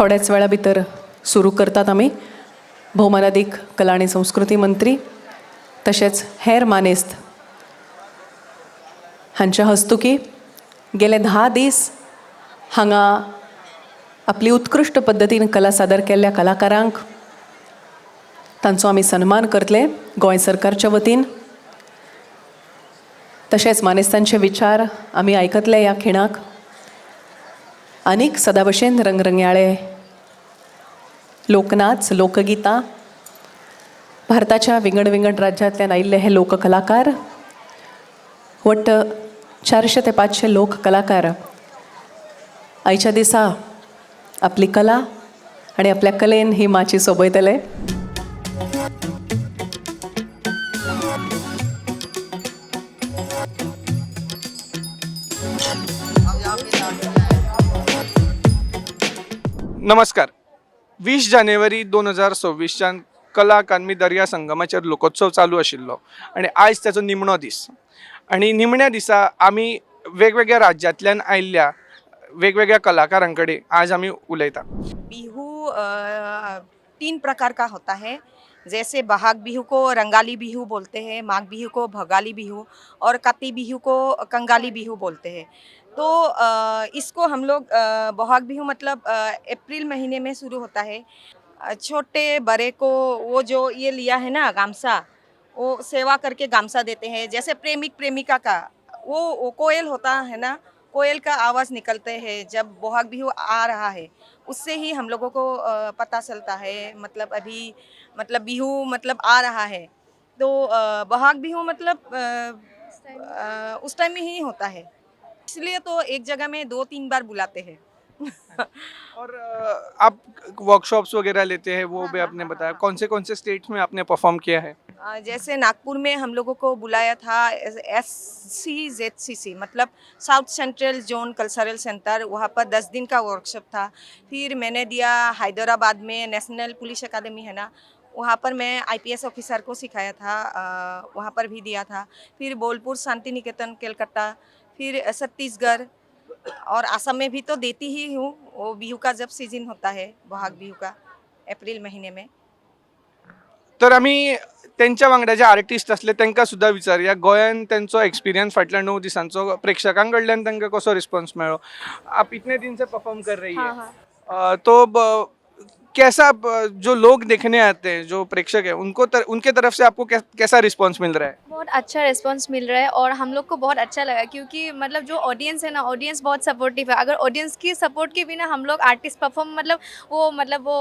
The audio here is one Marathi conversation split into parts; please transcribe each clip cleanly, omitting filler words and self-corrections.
थोड्याच वेळा भितर सुरू करतात आमी. भौमानाधिक कला आणि संस्कृती मंत्री तशेंच हेर मानेस्त हांच्या हस्तुकी गेले 10 दीस हांगा आपली उत्कृश्ट पद्दतीन कला सादर केल्ल्या कलाकारांक तांचो आमी सन्मान करतले गोंय सरकारच्या वतीन. तशेंच मानेस्तांचे विचार आमी आयकतले ह्या खिणाक. आनीक सदा भशेन रंगरंगयाळे लोकनाच लोकगितां भारताच्या विंगड विंगड राज्यांतल्यान आयिल्ले हे लोककलाकार वट्ट 400 ते 500 लोक कलाकार आयच्या दिसा आपली कला आणि आपल्या कलेन ही माची सोबयतले. नमस्कार. 20 जानेवारी 2026च्यान कला अकादमी दर्या संगमाचेर लोकोत्सव चालू आशिल्लो आणि आयज त्याचो निमणो दीस. आणि निमण्या दिसा आमी वेगवेगळ्या राज्यांतल्यान आयिल्ल्या वेगवेगळ्या कलाकारां कडेन आज आमी उलयता. बिहू 3 प्रकार का होता है. जैसे बहाग बिहू को रंगाली बिहू बोलते हैं, माघ बिहू को भगाली बिहू और काती बिहू को कंगाली बिहू बोलते हैं. तो इसको हम लोग बहाग बिहू मतलब अप्रैल महीने में शुरू होता है. छोटे बड़े को वो जो ये लिया है ना गामसा, वो सेवा करके गामसा देते हैं. जैसे प्रेमिक प्रेमिका का वो कोयल होता है ना, कोयल का आवाज़ निकलते हैं जब बहाग बिहू आ रहा है. उससे ही हम लोगों को पता चलता है मतलब अभी मतलब बिहू मतलब आ रहा है. तो बहाग बिहू मतलब उस टाइम में ही होता है. इसलिए तो एक जगह में 2-3 बार बुलाते हैं. और आप वर्कशॉप्स वगैरह लेते हैं वो भी आपने बताया. कौन से स्टेट्स में आपने परफॉर्म किया है? जैसे नागपुर में हम लोगों को बुलाया था SCZCC मतलब south central Joan cultural centre. वहाँ पर 10 दिन का वर्कशॉप था. फिर मैंने दिया हैदराबाद में नेशनल पुलिस अकादमी है ना, वहाँ पर मैं IPS ऑफिसर को सिखाया था. वहाँ पर भी दिया था. फिर बोलपुर शांति निकेतन कलकत्ता, फिर छत्तीसगढ़ और असम में भी तो देती ही हूँ. वो बिहू का जब सीजन होता है बहाग बिहू का एप्रिल महीने में. तर आमी त्यांच्या वांगडा जे आर्टिस्ट असले तांकां सुद्धा विचारया गोंयान त्यांचो एक्सपिरियंस फाटल्या 9 दिसांचो प्रेक्षकां कडल्यान तांकां कसो रिस्पॉन्स मेळ्ळो. आप इतने दिन से परफॉर्म कर रही है. तो कैसा जो लोग देखने आते हैं जो प्रेक्षक है उनके तरफ से आपको कैसा रिस्पॉन्स मिल रहा है? बहुत अच्छा रिस्पांस मिल रहा है और हम लोग को बहुत अच्छा लगा क्योंकि मतलब जो ऑडियंस है ना, ऑडियंस बहुत सपोर्टिव है. अगर ऑडियंस की सपोर्ट के बिना हम लोग आर्टिस्ट परफॉर्म मतलब वो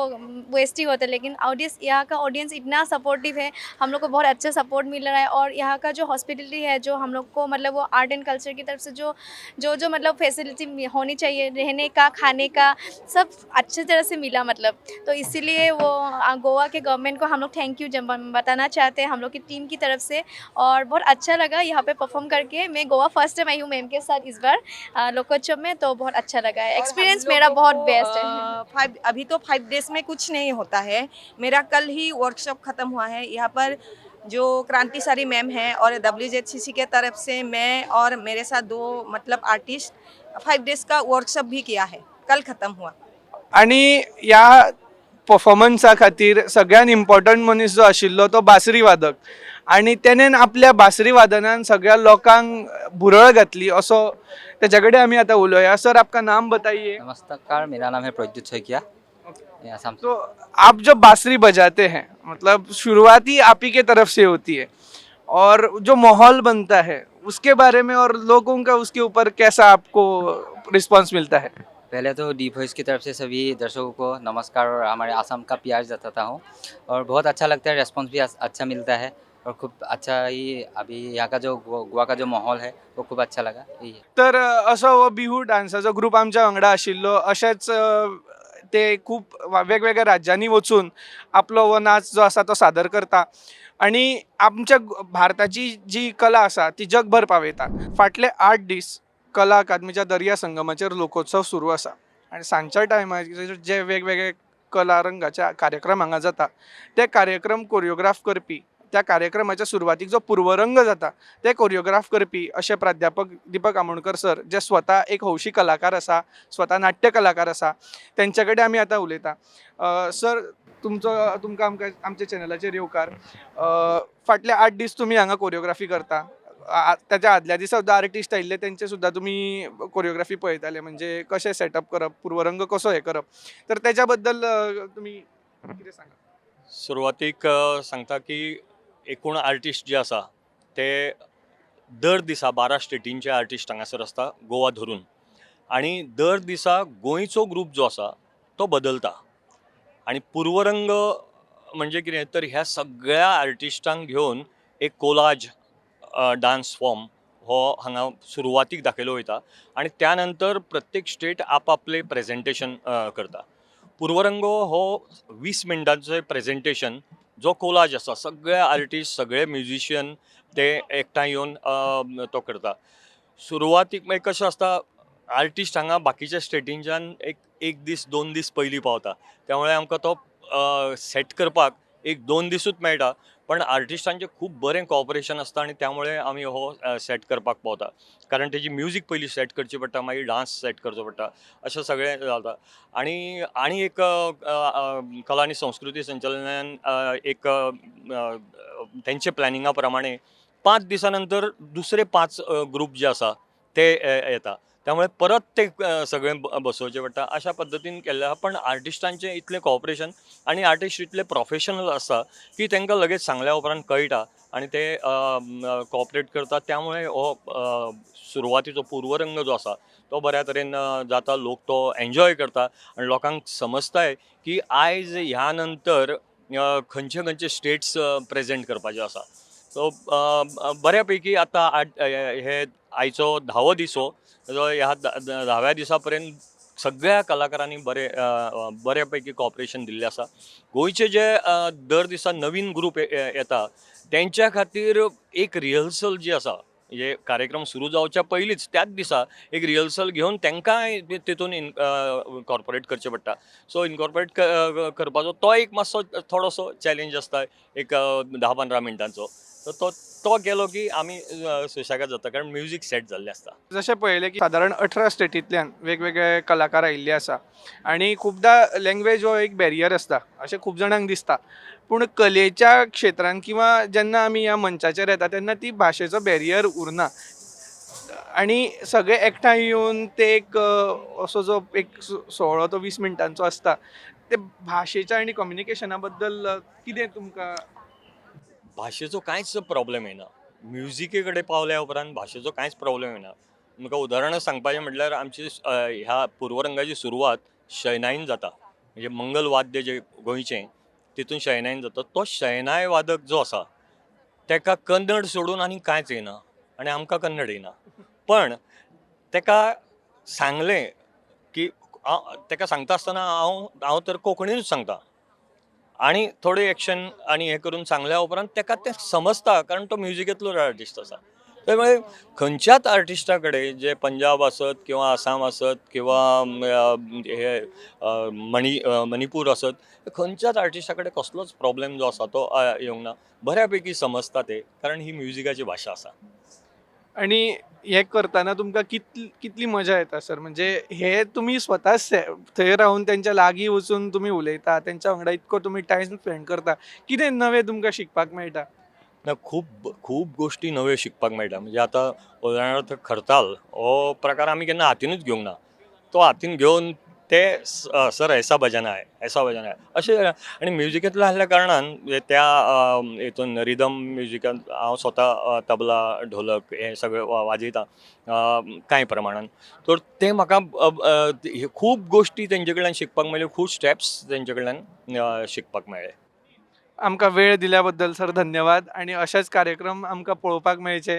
वेस्ट ही होता है. लेकिन ऑडियंस यहाँ का ऑडियंस इतना सपोर्टिव है, हम लोग को बहुत अच्छा सपोर्ट मिल रहा है. और यहाँ का जो हॉस्पिटलिटी है जो हम लोग को मतलब वो आर्ट एंड कल्चर की तरफ से जो मतलब फैसिलिटी होनी चाहिए रहने का खाने का सब अच्छी तरह से मिला मतलब. तो इसीलिए वो गोवा के गवर्नमेंट को हम लोग थैंक यू बताना चाहते हैं हम लोग की टीम की तरफ से. और बहुत अच्छा लगा यहाँ पे परफॉर्म करके. मैं गोवा फर्स्ट टाइम आई हूँ मैम के साथ इस बार लोकोत्सव में, तो बहुत अच्छा लगा है. एक्सपीरियंस मेरा बहुत बेस्ट है. अभी तो 5 डेज में कुछ नहीं होता है. मेरा कल ही वर्कशॉप ख़त्म हुआ है. यहाँ पर जो क्रांति सारी मैम है और WZCC के तरफ से मैं और मेरे साथ 2 मतलब आर्टिस्ट 5 डेज का वर्कशॉप भी किया है. कल ख़त्म हुआ. आणि या परफॉर्मन्सा खातीर सगळ्यात इम्पॉर्टंट मनीस जो आशिल्लो तो बासरी वादक आणि तेणेन आपल्या बासरी वादनान सगळ्या लोकांक भुरळ घातली असो त्याच्या कडेन आमी आतां उलोवया. सर, आपका नाम बताइए. नमस्कार, मेरा नाम है प्रद्युत सैकिया. असम. तो आप जब बांसुरी बजाते हैं मतलब शुरुआत ही आप ही के तरफ से होती है और जो माहौल बनता है उसके बारे में और लोगों का उसके ऊपर कैसा आपको रिस्पांस मिलता है? पहले तो डी वॉइस की तरफ से सभी दर्शकों को नमस्कार और हमारे असम का प्यार जताता हूँ. और बहुत अच्छा लगता है, रेस्पॉन्स भी अच्छा मिलता है और खूब अच्छा ही अभी यहाँ का जो गोवा का जो माहौल है वो खूब अच्छा लगा. यही है. तर असो हो बिहू डान्साचो ग्रुप आमच्या वांगडा आशिल्लो. अशेंच ते खूप वेगवेगळ्या राज्यांनी वचून आपलो हो नाच जो आसा तो सादर करता आणि आमच्या भारताची जी कला आसा ती जगभर पावयता. फाटले 8 दीस कला अकादमीच्या दर्या संगमाचेर लोकोत्सव सुरू आसा आणि सांजच्या टायमार जे वेगवेगळे कला रंगाचे कार्यक्रम हांगा जाता ते कार्यक्रम कोरियोग्राफ करपी त्या कार्यक्रमाच्या सुरवातीक जो पूर्वरंग जाता ते कोरियोग्राफ करपी अशे प्राध्यापक दीपक आमोणकर सर, जे स्वता एक हौशी कलाकार आसा, स्वता नाट्य कलाकार आसा, तेंचे कडेन आमी आतां उलयता. सर, तुमकां आमच्या चॅनलाचेर येवकार. फाटले 8 दीस तुमी हांगा कोरियोग्राफी करता. त्याच्या आदल्या दिसा सुद्दां आर्टिस्ट आयिल्ले, तेंचे सुद्दां तुमी कोरियोग्राफी पळयताले, म्हणजे कशें सेटअप करप, पूर्वरंग कसो हे करप. तर तेच्या बद्दल तुमी कितें सांगा. सुरवातीक सांगता की एकूण आर्टिस्ट जे आसा ते दर दिसा 12 स्टेटींचे आर्टिस्ट हांगासर आसता गोवा धरून, आनी दर दिसा गोंयचो ग्रूप जो आसा तो बदलता. आनी पूर्वरंग म्हणजे कितें तर ह्या सगळ्या आर्टिस्टांक घेवन एक कोलाज डान्स फॉर्म हो हांगा सुरवातीक दाखयलो वयता, आनी त्या नंतर प्रत्येक स्टेट आपापले प्रेजेंटेशन करता. पूर्वरंग हो 20 मिनटांचो प्रेजेंटेशन जो कोलाज आसा, सगळे आर्टिस्ट, सगळे म्युझिशियन ते एकठांय येवन तो करता. सुरवातीक मागीर कशें आसता, आर्टिस्ट हांगा बाकीच्या स्टेटींच्यान एक दीस 2 दीस पयलीं पावता, त्यामुळे आमकां तो सेट करपाक 1-2 दिसूच मेळटा. पण आर्टिस्टांचें खूब बरें कॉपरेशन आसता आनी त्यामुळे आमी हो सेट करपाक पावता, कारण तेजी म्युजीक पयलीं सेट करची पडटा, मागीर डान्स सेट करचो पडटा, अशें सगळें जाता. आनी एक कला आनी संस्कृती संचालनान एक तेंचे प्लॅनिंगा प्रमाणे 5 दिसां नंतर दुसरे 5 ग्रूप जे आसा ते येता, त्यामुळे परत ते सगळें बसोवचें पडटा. अशा पद्दतीन केल्लें आहा. पण आर्टिस्टांचें इतलें कॉपरेशन आनी आर्टिस्ट इतले प्रोफेशनल आसा की तांकां लगेच सांगल्या उपरांत कळटा आनी ते कॉपरेट करता. त्यामुळे हो सुरवातीचो पूर्वरंग जो आसा तो बऱ्या तरेन जाता, लोक तो एन्जॉय करता आनी लोकांक समजताय की आयज ह्या नंतर खंयचे खंयचे स्टेट्स प्रेजेंट करपाचे आसा. सो बऱ्या पैकी आतां हे आयचो 10वो दीस हो, ह्या 10व्या दिसा पर्यंत सगळ्या कलाकारांनी बऱ्या पैकी कॉपरेशन दिल्लें आसा. गोंयचे जे दर दिसा नवीन ग्रूप येता तेंच्या खातीर एक रिहर्सल जी आसा, हे कार्यक्रम सुरू जावच्या पयलींच त्याच दिसा एक रिहर्सल घेवन तांकांय तितून इनकॉर्पोरेट करचें पडटा. सो इनकॉर्पोरेट करपाचो तो एक मातसो थोडोसो चॅलेंज आसता, एक 10-15 मिनटांचो. तो केलो की आमी सुशेगाद जाता, कारण म्युजीक सेट जाल्लें आसता. जशें पळयलें की सादारण 18 स्टेटींतल्यान वेगवेगळे कलाकार आयिल्ले आसा, आनी खुबदां लँग्वेज हो एक बॅरियर आसता अशें खूब जाणांक दिसता. पूण कलेच्या क्षेत्रांत किंवा जेन्ना आमी ह्या मंचाचेर येता तेन्ना ती भाशेचो बॅरियर उरना, आनी सगळे एकठांय येवन ते एक असो जो एक सुवाळो तो 20 मिनटांचो आसता, ते भाशेच्या आनी कम्युनिकेशना बद्दल कितें तुमकां. भाशेचो कांयच प्रॉब्लेम येना. म्युजिके कडेन पावल्या उपरांत भाशेचो कांयच प्रॉब्लेम येना. तुमकां उदाहरण सांगपाचें म्हटल्यार आमची ह्या पूर्वरंगाची सुरवात शयनाईन जाता, म्हणजे मंगल वाद्य जे गोंयचें तितून शयनाईन जाता. तो शयनाय वादक जो आसा तेका कन्नड सोडून आनी कांयच येना, आनी आमकां कन्नड येना. पण तेका सांगलें की तेका सांगता आसतना हांव तर कोंकणीनूच सांगता, आनी थोडे एक्शन आनी हे करून सांगल्या उपरांत तेका तें समजता, कारण तो म्युजिकेंतलो आर्टिस्ट आसा. त्यामुळे खंयच्याच आर्टिस्टा कडेन जे पंजाब आसत किंवा आसाम आसत किंवा हे मणिपूर आसत, खंयच्याच आर्टिस्टा कडेन कसलोच प्रॉब्लेम जो आसा तो येवंक ना. बऱ्या पैकी समजता ते, कारण ही म्युजिकाची भाशा आसा. आनी हे करतना तुमकां कितली मजा येता सर, म्हणजे हे तुमी स्वताच थंय रावन तेंच्या लागीं वचून तुमी उलयता, तेंच्या वांगडा इतको तुमी टायम स्पेंड करता, कितें नवें तुमकां शिकपाक मेळटा. खूब गोष्टी नव्यो शिकपाक मेळटा. म्हणजे आतां उदाहरणार्थ खरताल हो प्रकार आमी केन्ना हातीनूच घेवंक ना. तो हातीन घेवन ते सर ऐसा बजाना है अशें. आनी म्युजिकेंतलो आसल्या कारणान त्या हितून रिदम म्युजिकान हांव स्वता तबला ढोलक हे सगळें वाजयता कांय प्रमाणान. तर ते म्हाका खूब गोश्टी तेंचे कडल्यान शिकपाक मेळ्ळ्यो, खूब स्टेप्स तेंचे कडल्यान शिकपाक मेळ्ळे. आमकां वेळ दिल्या बद्दल सर धन्यवाद, आनी अशेच कार्यक्रम आमकां पळोवपाक मेळचे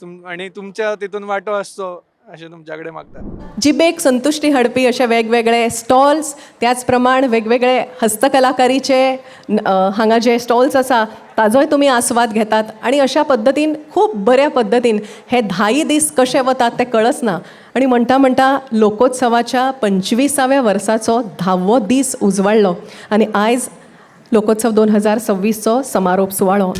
आनी तुमच्या तितून वांटो आसचो अशें तुमच्या कडेन मागता. जिबेक संतुष्टी हाडपी अशे वेगवेगळे स्टॉल्स, त्याच प्रमाण वेगवेगळे हस्तकलाकारीचे हांगा जे स्टॉल्स आसा ताजोय तुमी आस्वाद घेतात, आनी अशा पद्दतीन खूब बऱ्या पद्दतीन हे 10 दीस कशे वतात ते कळच ना. आनी म्हणटा लोकोत्सवाच्या 25व्या वर्साचो 10वो दीस उजवाडलो, आनी आयज लोकोत्सव 2026चो समारोप सुवाळो.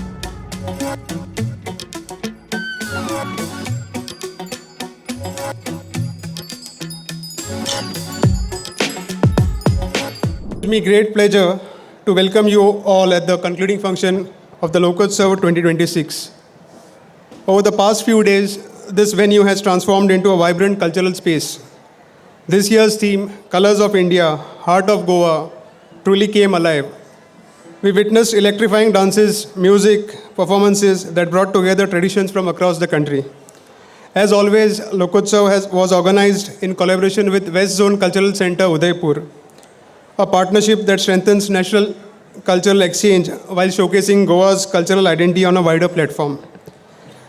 me great pleasure to welcome you all at the concluding function of the Lokotsav 2026. Over the past few days, this venue has transformed into a vibrant cultural space. This year's theme, Colors of India, Heart of Goa, truly came alive. We witnessed electrifying dances, music, performances that brought together traditions from across the country. As always, Lokotsav was organized in collaboration with West Zone Cultural Center, Udaipur, a partnership that strengthens national cultural exchange while showcasing Goa's cultural identity on a wider platform.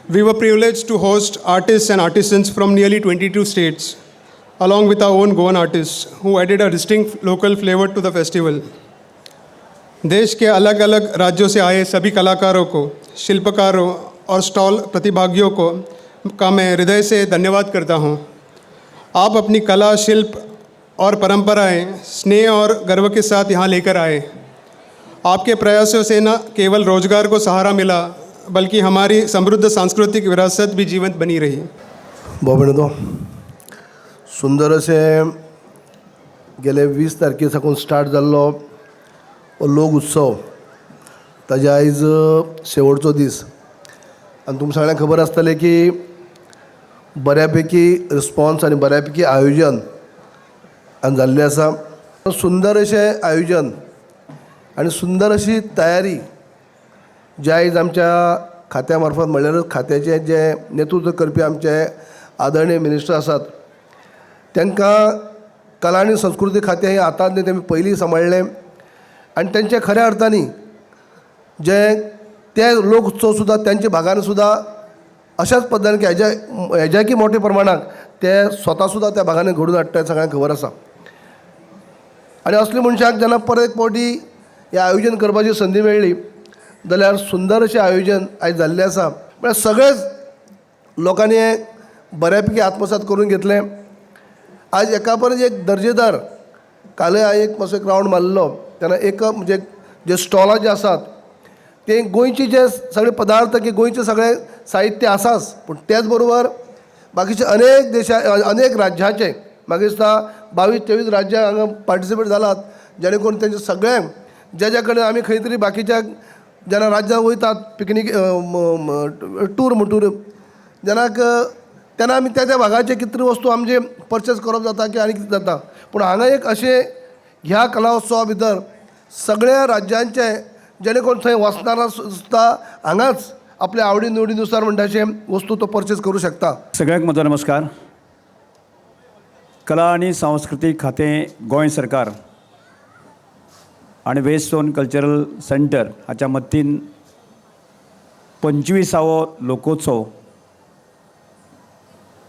We were privileged to host artists and artisans from nearly 22 states, along with our own Goan artists, who added a distinct local flavor to the festival. देश के अलग अलग राज्यों से आए सभी कलाकारों को, शिल्पकारों और स्टॉल प्रतिभागियों का मैं हृदय से धन्यवाद करता हूँ। आप अपनी कला, शिल्प और परंपराएं स्नेह और गर्व के साथ यहाँ लेकर आए। आपके प्रयासों से न केवल रोजगार को सहारा मिला, बल्कि हमारी समृद्ध सांस्कृतिक विरासत भी जीवंत बनी रही। बाबा सुंदर असे गेले 20 तारखे साकून स्टार्ट जाल्लो लोक उत्सव ताजे आयज शेवटचो दीस आनी तुमकां सगळ्यांक खबर आसतलें की बऱ्यापैकी रिस्पॉन्स आनी बऱ्यापैकी आयोजन जाल्लें आसा। सुंदर अशें आयोजन आनी सुंदर अशी तयारी जे आयज आमच्या खात्या मार्फत म्हणल्यारच खात्याचे जे नेतृत्व करपी आमचे आदरणीय मिनिस्टर आसात तांकां कला आनी संस्कृती खातें हें हातांत तेमी पयलीं सांबाळ्ळें आनी तेंचे खऱ्या अर्थांनी जे ते लोक उत्सव सुद्दां तेंच्या भागान सुद्दां अशाच पद्दतीन की हेज्याकी मोठ्या प्रमाणात ते स्वता सुद्दां त्या भागांनी घडोवन हाडटा हें सगळ्यांक खबर आसा। आनी असल्या मनशाक जेन्ना परत फावटी हें आयोजन करपाची संदी मेळ्ळी जाल्यार सुंदर अशें आयोजन आयज जाल्लें आसा। म्हळ्यार सगळेच लोकांनी हें बऱ्यापैकी आत्मसात करून घेतलें। आज एका परस एक दर्जेदार कालय हांवें एक मातसो एक रावंड मारलो तेन्ना एक म्हणजे जे स्टॉलां जे आसात ते गोंयचे जे सगळे पदार्थ की गोंयचे सगळे साहित्य आसाच, पूण त्याच बरोबर बाकीचे अनेक राज्याचे म्हाका दिसता 22-23 राज्यां हांगा पार्टिसिपेट जालात, जेणे करून तेंचे सगळ्यांक ज्या कडेन आमी खंय तरी बाकीच्या जेन्ना राज्यांत वयतात पिकनीक टूर म्हणटूर तेन्ना आमी त्या भागाचे कितें तरी वस्तू आमचे परचेस करप जाता की आनी कितें जाता, पूण हांगा एक अशें ह्या कला उत्सवा भितर सगळ्या राज्यांचे जेणे करून थंय वचनारा सुद्दां हांगाच आपल्या आवडी निवडीनुसार म्हणटाशे वस्तू तो परचेस करू शकता। सगळ्यांक म्हजो नमस्कार। कला आनी सांस्कृतीक खातें गोंय सरकार आनी वेस्ट झोन कल्चरल सेंटर हाच्या मतीन 25वो लोकोत्सव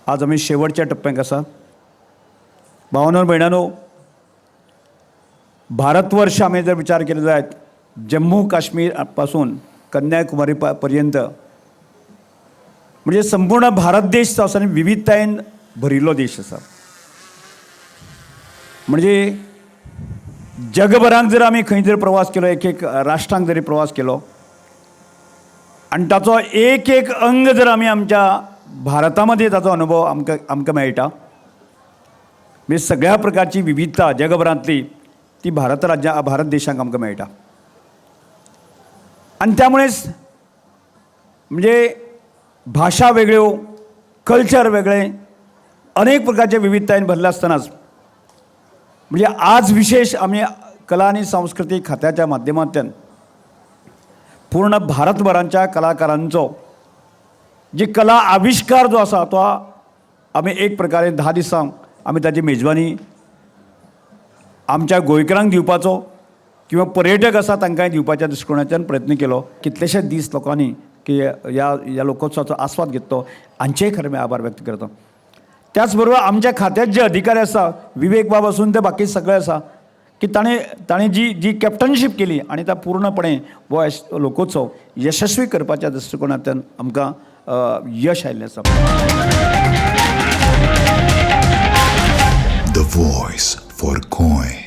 आज आमी शेवटच्या टप्प्यांक आसा। भावांनो भयणांनो, भारतवर्ष आमी जर विचार केलो जायत जम्मू काश्मीर पासून कन्याकुमारी पर्यंत म्हणजे संपूर्ण भारत देश जो आसा विविधतायेन भरिल्लो देश आसा। म्हणजे जगभरांत जर आमी खंय जर प्रवास केलो, एक राष्ट्रांक जरी प्रवास केलो आनी ताचो एक अंग जर आमी आमच्या भारतामध्ये ताचो अनुभव आमकां मेळटा। म्हणजे सगळ्या प्रकारची विविधता जगभरांतली ती भारत देशांक आमकां मेळटा। आणि त्यामुळेच म्हणजे भाषा वेगळ्यो, कल्चर वेगळे, अनेक प्रकारच्या विविधतायेन भरले आसतनाच म्हणजे आज विशेष आम्ही कला आणि सांस्कृतिक खात्याच्या माध्यमांतल्यान पूर्ण भारतभरांच्या कलाकारांचो जी कला आविष्कार जो आसा तो आमी एक प्रकारे 10 दिसांक आमी ताची मेजबानी आमच्या गोंयकारांक दिवपाचो किंवा पर्यटक आसा तांकांय दिवपाच्या दृश्टिकोनाच्यान प्रयत्न केलो। कितलेशेच दीस लोकांनी की या लोकोत्सवाचो आस्वाद घेतलो, हांचेय खरें मी आभार व्यक्त करता। त्याचबरोबर आमच्या खात्यात जे अधिकारी आसा, विवेक बाब आसून ते बाकी सगळे आसा की ताणें जी कॅप्टनशीप केली आणि त्या पूर्णपणे हो लोकोत्सव यशस्वी करपाच्या दृश्टिकोनांतल्यान आमकां यश आयिल्लें आसा। The voice for Goy.